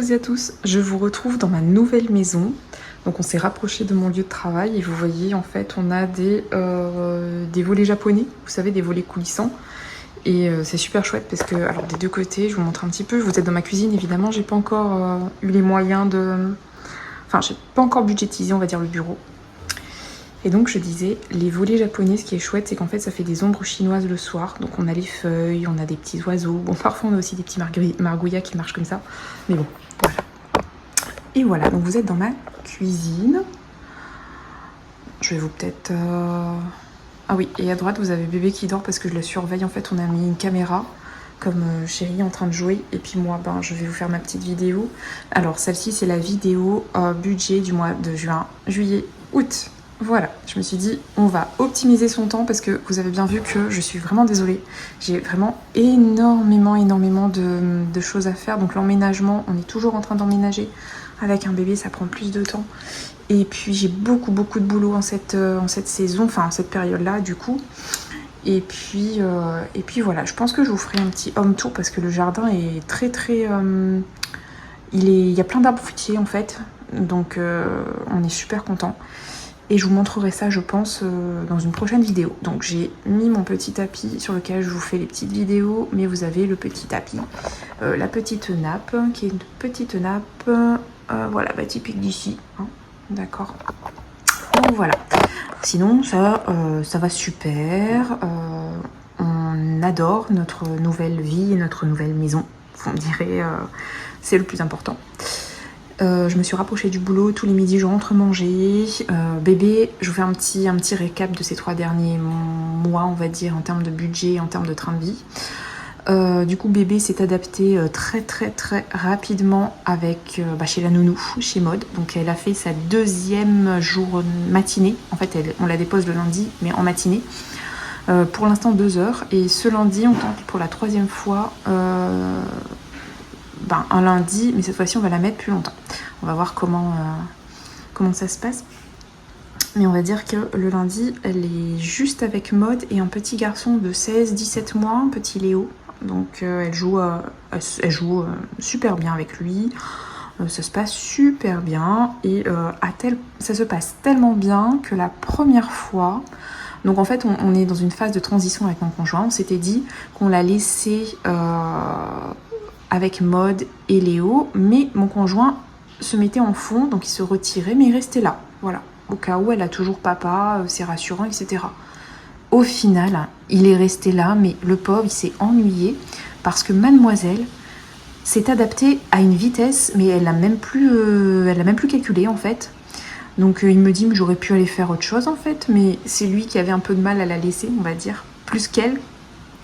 toutes et à tous, je vous retrouve dans ma nouvelle maison. Donc on s'est rapproché de mon lieu de travail et vous voyez en fait on a des volets japonais, vous savez, des volets coulissants. Et c'est super chouette parce que, alors des deux côtés, je vous montre un petit peu, vous êtes dans ma cuisine évidemment, j'ai pas encore eu les moyens de... Enfin j'ai pas encore budgétisé on va dire le bureau. Et donc je disais, les volets japonais, ce qui est chouette, c'est qu'en fait ça fait des ombres chinoises le soir. Donc on a les feuilles, on a des petits oiseaux. Bon, parfois on a aussi des petits margouillas qui marchent comme ça. Mais bon, voilà. Et voilà, donc vous êtes dans ma cuisine. Je vais vous peut-être... Ah oui, et à droite vous avez bébé qui dort parce que je le surveille. En fait on a mis une caméra comme chérie en train de jouer. Et puis moi, ben, je vais vous faire ma petite vidéo. Alors celle-ci c'est la vidéo budget du mois de juin, juillet, août. Voilà, je me suis dit, on va optimiser son temps parce que vous avez bien vu que je suis vraiment désolée. J'ai vraiment énormément de choses à faire. Donc l'emménagement, on est toujours en train d'emménager. Avec un bébé, ça prend plus de temps. Et puis j'ai beaucoup de boulot en cette saison, enfin en cette période-là du coup. Et puis voilà, je pense que je vous ferai un petit home tour parce que le jardin est très... il y a plein d'arbres fruitiers en fait. Donc on est super content. Et je vous montrerai ça, je pense, dans une prochaine vidéo. Donc j'ai mis mon petit tapis sur lequel je vous fais les petites vidéos, mais vous avez le petit tapis, la petite nappe, qui est une petite nappe, voilà, bah, typique d'ici, hein, d'accord. Donc voilà. Sinon, ça va super. On adore notre nouvelle vie et notre nouvelle maison. On dirait, c'est le plus important. Je me suis rapprochée du boulot, tous les midis je rentre manger. Bébé, je vous fais un petit récap de ces 3 derniers mois, on va dire, en termes de budget, en termes de train de vie. Du coup, bébé s'est adapté très rapidement avec chez la nounou, chez Maud. Donc elle a fait sa 2e jour matinée. En fait, on la dépose le lundi, mais en matinée. Pour l'instant 2 heures. Et ce lundi, on tente pour la 3e fois... un lundi, mais cette fois-ci on va la mettre plus longtemps. On va voir comment ça se passe. Mais on va dire que le lundi, elle est juste avec Maud et un petit garçon de 16-17 mois, un petit Léo. Donc elle joue super bien avec lui. Ça se passe super bien. Et ça se passe tellement bien que la première fois... Donc en fait, on est dans une phase de transition avec mon conjoint. On s'était dit qu'on la laissait... avec Maud et Léo, mais mon conjoint se mettait en fond, donc il se retirait, mais il restait là, voilà, au cas où elle a toujours papa, c'est rassurant, etc. Au final, il est resté là, mais le pauvre, il s'est ennuyé, parce que mademoiselle s'est adaptée à une vitesse, mais elle n'a même plus calculé, en fait. Donc il me dit, mais j'aurais pu aller faire autre chose, en fait, mais c'est lui qui avait un peu de mal à la laisser, on va dire, plus qu'elle,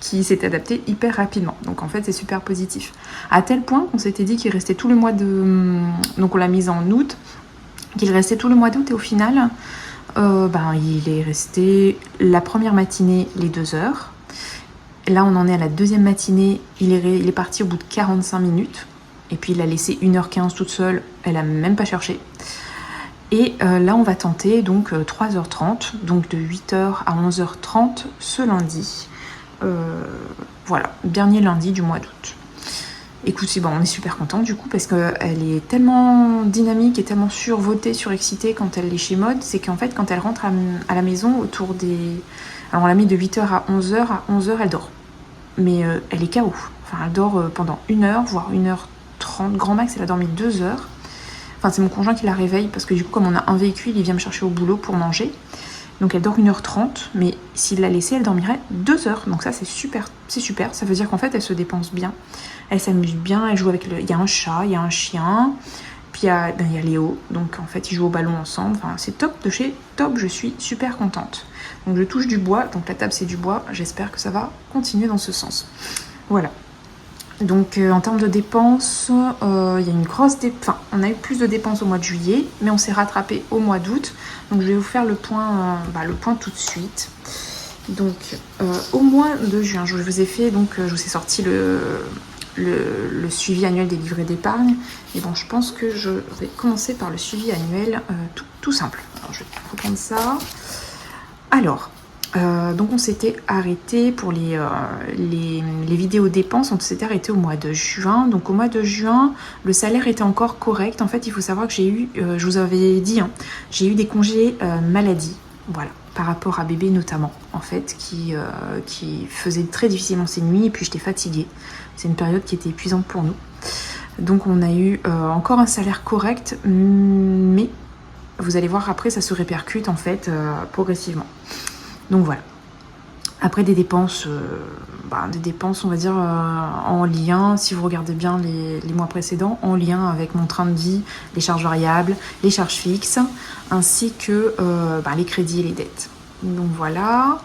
qui s'est adapté hyper rapidement. Donc en fait c'est super positif. À tel point qu'on s'était dit qu'il restait tout le mois de... Donc on l'a mise en août, qu'il restait tout le mois d'août et au final, il est resté la première matinée les 2 heures. Là on en est à la 2e matinée, il est parti au bout de 45 minutes. Et puis il a laissé 1h15 toute seule, elle a même pas cherché. Et là on va tenter donc 3h30, donc de 8h à 11h30 ce lundi. Voilà, dernier lundi du mois d'août. Écoutez, bon, on est super contente du coup parce qu'elle est tellement dynamique et tellement surexcitée quand elle est chez Maud, c'est qu'en fait quand elle rentre à la maison autour des... Alors on l'a mis de 8h à 11h elle dort. Mais elle est KO. Enfin elle dort pendant 1h, voire 1h30, grand max elle a dormi 2 heures. Enfin c'est mon conjoint qui la réveille parce que du coup comme on a un véhicule, il vient me chercher au boulot pour manger. Donc elle dort 1h30, mais s'il la laissait, elle dormirait 2 heures. Donc ça, c'est super. Ça veut dire qu'en fait, elle se dépense bien. Elle s'amuse bien, elle joue avec il y a un chat, il y a un chien, puis il y a Léo. Donc en fait, ils jouent au ballon ensemble. Enfin, c'est top de chez top, je suis super contente. Donc je touche du bois, donc la table c'est du bois. J'espère que ça va continuer dans ce sens. Voilà. Donc en termes de dépenses, il y a une grosse on a eu plus de dépenses au mois de juillet, mais on s'est rattrapé au mois d'août. Donc je vais vous faire le point tout de suite. Donc au mois de juin, je vous ai fait, donc je vous ai sorti le suivi annuel des livrets d'épargne. Et bon, je pense que je vais commencer par le suivi annuel tout simple. Alors je vais reprendre ça. Alors, Donc on s'était arrêté pour les vidéos dépenses, on s'était arrêté au mois de juin. Donc au mois de juin, le salaire était encore correct. En fait, il faut savoir que j'ai eu, je vous avais dit, hein, j'ai eu des congés maladie, voilà, par rapport à bébé notamment, en fait, qui faisait très difficilement ses nuits et puis j'étais fatiguée. C'est une période qui était épuisante pour nous. Donc on a eu encore un salaire correct, mais vous allez voir après, ça se répercute en fait progressivement. Donc voilà. Après des dépenses, on va dire en lien, si vous regardez bien les mois précédents, en lien avec mon train de vie, les charges variables, les charges fixes, ainsi que les crédits et les dettes. Donc voilà.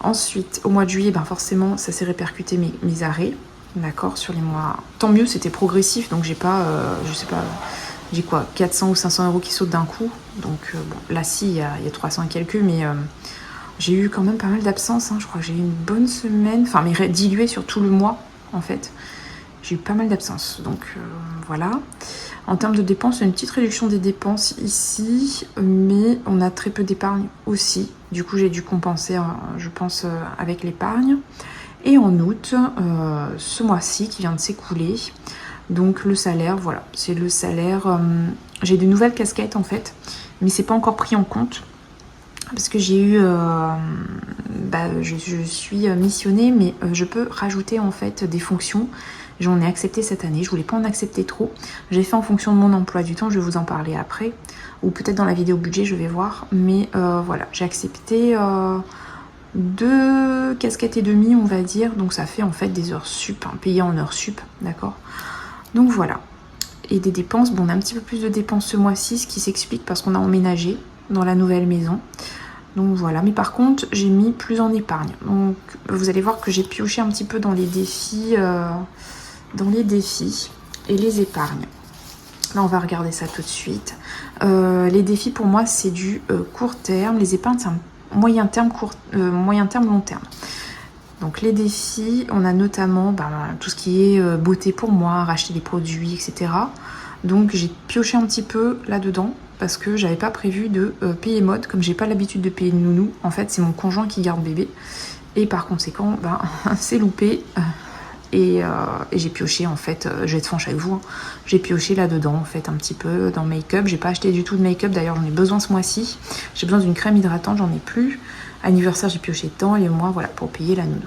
Ensuite, au mois de juillet, forcément, ça s'est répercuté mes arrêts, d'accord, sur les mois. Tant mieux, c'était progressif, donc j'ai pas, je sais pas, j'ai quoi, 400 ou 500 euros qui sautent d'un coup. Donc bon, là, si, il y a 300 et quelques, mais j'ai eu quand même pas mal d'absences, hein. Je crois que j'ai eu une bonne semaine, enfin mais dilué sur tout le mois en fait. J'ai eu pas mal d'absences, donc voilà. En termes de dépenses, une petite réduction des dépenses ici, mais on a très peu d'épargne aussi. Du coup, j'ai dû compenser, je pense, avec l'épargne. Et en août, ce mois-ci qui vient de s'écouler, donc le salaire, voilà, c'est le salaire. J'ai de nouvelles casquettes en fait, mais c'est pas encore pris en compte. Parce que j'ai eu, je suis missionnée, mais je peux rajouter en fait des fonctions. J'en ai accepté cette année, je voulais pas en accepter trop. J'ai fait en fonction de mon emploi du temps, je vais vous en parler après. Ou peut-être dans la vidéo budget, je vais voir. Mais voilà, j'ai accepté 2 casquettes et demie, on va dire. Donc ça fait en fait des heures sup, hein, payées en heures sup, d'accord. Donc voilà. Et des dépenses, bon on a un petit peu plus de dépenses ce mois-ci, ce qui s'explique parce qu'on a emménagé dans la nouvelle maison. Donc voilà, mais par contre j'ai mis plus en épargne. Donc vous allez voir que j'ai pioché un petit peu dans les défis et les épargnes. Là on va regarder ça tout de suite. Les défis pour moi c'est du court terme, les épargnes c'est un moyen terme, long terme. Donc les défis, on a notamment tout ce qui est beauté pour moi, racheter des produits, etc. Donc j'ai pioché un petit peu là-dedans parce que j'avais pas prévu de payer mode, comme j'ai pas l'habitude de payer de nounou. En fait, c'est mon conjoint qui garde bébé. Et par conséquent, c'est loupé. Et j'ai pioché, en fait, je vais être franche avec vous, hein, j'ai pioché là-dedans, en fait, un petit peu dans make-up. J'ai pas acheté du tout de make-up, d'ailleurs, j'en ai besoin ce mois-ci. J'ai besoin d'une crème hydratante, j'en ai plus. Anniversaire, j'ai pioché dedans, et moi, voilà, pour payer la nounou.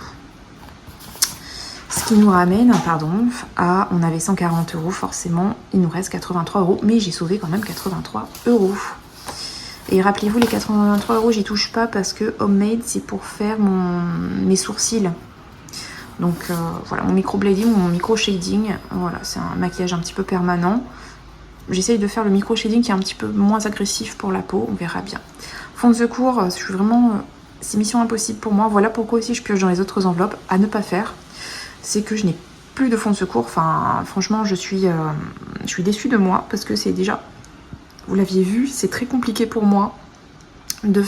Ce qui nous ramène, à, on avait 140 euros, forcément, il nous reste 83 euros, mais j'ai sauvé quand même 83 euros. Et rappelez-vous, les 83 euros, j'y touche pas parce que Homemade, c'est pour faire mes sourcils. Donc voilà, mon microblading ou mon micro-shading, voilà, c'est un maquillage un petit peu permanent. J'essaye de faire le micro-shading qui est un petit peu moins agressif pour la peau, on verra bien. Fond de secours, je suis vraiment... c'est mission impossible pour moi, voilà pourquoi aussi je pioche dans les autres enveloppes, à ne pas faire. C'est que je n'ai plus de fond de secours, enfin franchement je suis déçue de moi parce que c'est déjà, vous l'aviez vu, c'est très compliqué pour moi de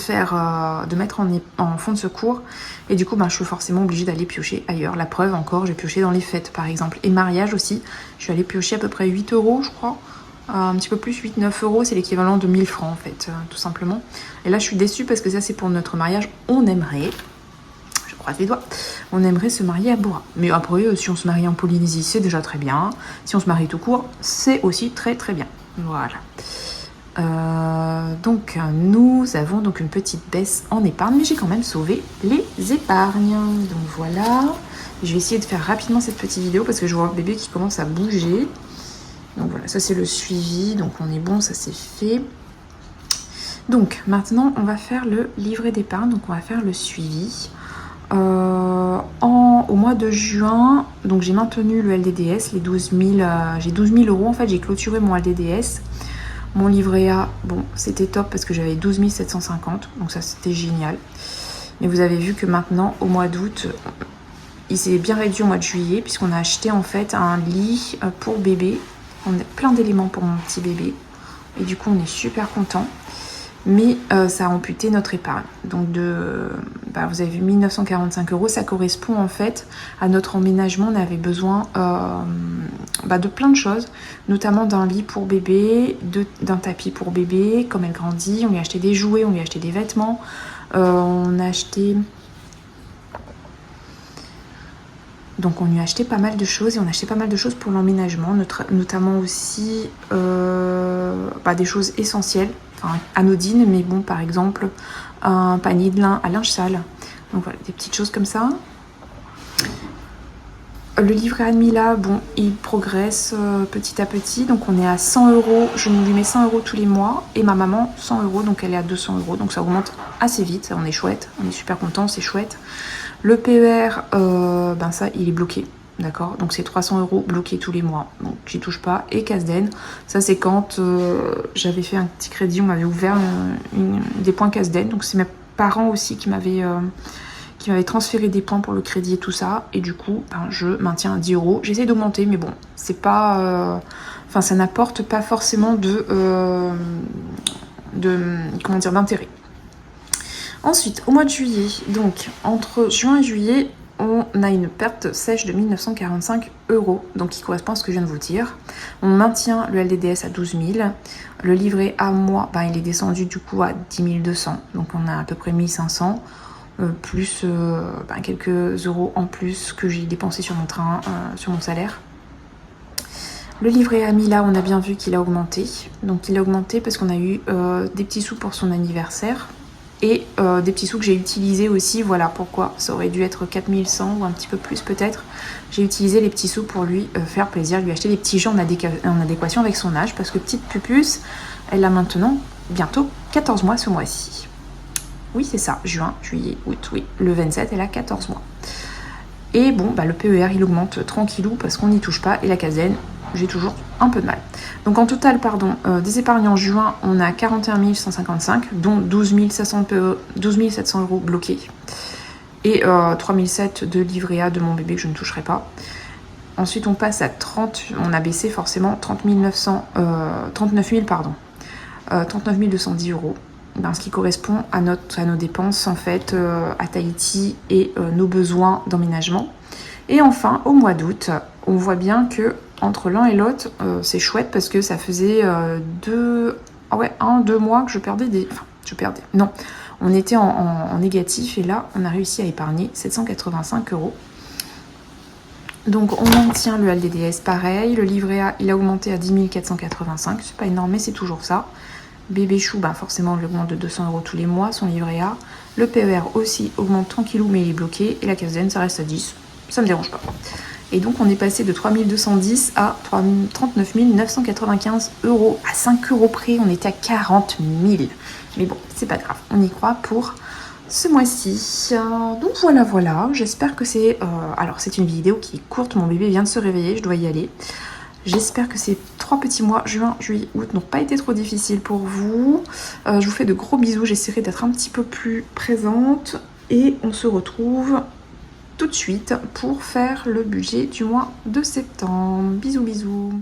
mettre en fond de secours et du coup je suis forcément obligée d'aller piocher ailleurs. La preuve encore, j'ai pioché dans les fêtes par exemple et mariage aussi, je suis allée piocher à peu près 8 euros je crois, un petit peu plus, 8-9 euros, c'est l'équivalent de 1000 francs en fait, tout simplement. Et là je suis déçue parce que ça c'est pour notre mariage, on aimerait, les doigts, on aimerait se marier à Bora. Mais après, si on se marie en Polynésie, c'est déjà très bien. Si on se marie tout court, c'est aussi très très bien. Voilà. Donc nous avons donc une petite baisse en épargne, mais j'ai quand même sauvé les épargnes. Donc voilà. Je vais essayer de faire rapidement cette petite vidéo parce que je vois le bébé qui commence à bouger. Donc voilà, ça c'est le suivi. Donc on est bon, ça c'est fait. Donc maintenant, on va faire le livret d'épargne. Donc on va faire le suivi. Au mois de juin, donc j'ai maintenu le LDDS, les 12 000, j'ai 12 000 euros en fait, j'ai clôturé mon LDDS. Mon livret A, bon, c'était top parce que j'avais 12 750, donc ça c'était génial. Mais vous avez vu que maintenant, au mois d'août, il s'est bien réduit au mois de juillet puisqu'on a acheté en fait un lit pour bébé. On a plein d'éléments pour mon petit bébé et du coup on est super content. Mais ça a amputé notre épargne. Donc vous avez vu 1945 euros, ça correspond en fait à notre emménagement. On avait besoin de plein de choses, notamment d'un lit pour bébé, d'un tapis pour bébé, comme elle grandit. On lui a acheté des jouets, on lui a acheté des vêtements. On a acheté... Donc on lui a acheté pas mal de choses et on a acheté pas mal de choses pour l'emménagement, notamment aussi des choses essentielles, enfin anodines, mais bon, par exemple un panier de lin à linge sale. Donc voilà, des petites choses comme ça. Le livret A de Mila, bon, il progresse petit à petit, donc on est à 100 €, je lui mets 100 € tous les mois, et ma maman 100 €, donc elle est à 200 €, donc ça augmente assez vite, on est chouette, on est super content, c'est chouette. Le PER, ça, il est bloqué, d'accord, donc c'est 300 € bloqués tous les mois, donc j'y touche pas. Et Casden, ça c'est quand j'avais fait un petit crédit, on m'avait ouvert des points Casden, donc c'est mes parents aussi qui m'avaient transféré des points pour le crédit et tout ça, et du coup je maintiens à 10 €. J'essaie d'augmenter, mais bon, c'est pas ça n'apporte pas forcément d'intérêt. Ensuite, au mois de juillet, donc entre juin et juillet, on a une perte sèche de 1945 €, donc qui correspond à ce que je viens de vous dire. On maintient le LDDS à 12 000. Le livret A mois, il est descendu du coup à 10 200, donc on a à peu près 1500. Plus quelques euros en plus que j'ai dépensé sur mon train, sur mon salaire. Le livret A Mila, on a bien vu qu'il a augmenté. Donc il a augmenté parce qu'on a eu des petits sous pour son anniversaire et des petits sous que j'ai utilisés aussi. Voilà pourquoi ça aurait dû être 4100 ou un petit peu plus peut-être. J'ai utilisé les petits sous pour lui faire plaisir, lui acheter des petits jeux en adéquation avec son âge, parce que petite pupuce, elle a maintenant bientôt 14 mois ce mois-ci. Oui, c'est ça, juin, juillet, août, oui. Le 27, elle a 14 mois. Et bon, le PER, il augmente tranquillou parce qu'on n'y touche pas. Et la Casden, j'ai toujours un peu de mal. Donc en total, des épargnants en juin, on a 41 155, dont 12 700 € bloqués. Et 3 700 de livret A de mon bébé que je ne toucherai pas. Ensuite, on passe à 30, on a baissé forcément 39 210 €. Ce qui correspond à nos dépenses en fait à Tahiti et nos besoins d'emménagement. Et enfin, au mois d'août, on voit bien que entre l'un et l'autre, c'est chouette parce que ça faisait 2 mois que je perdais non, on était en négatif et là, on a réussi à épargner 785 €. Donc on maintient le LDDS pareil, le livret A, il a augmenté à 10 485, c'est pas énorme mais c'est toujours ça. Bébé chou, forcément, il augmente de 200 € tous les mois, son livret A. Le PER aussi augmente tranquillou, mais il est bloqué. Et la Casden, ça reste à 10. Ça me dérange pas. Et donc, on est passé de 3210 à 39 995 €. À 5 € près, on était à 40 000. Mais bon, c'est pas grave. On y croit pour ce mois-ci. Donc voilà. J'espère que c'est... alors, c'est une vidéo qui est courte. Mon bébé vient de se réveiller. Je dois y aller. J'espère que ces 3 petits mois, juin, juillet, août, n'ont pas été trop difficiles pour vous. Je vous fais de gros bisous. J'essaierai d'être un petit peu plus présente. Et on se retrouve tout de suite pour faire le budget du mois de septembre. Bisous.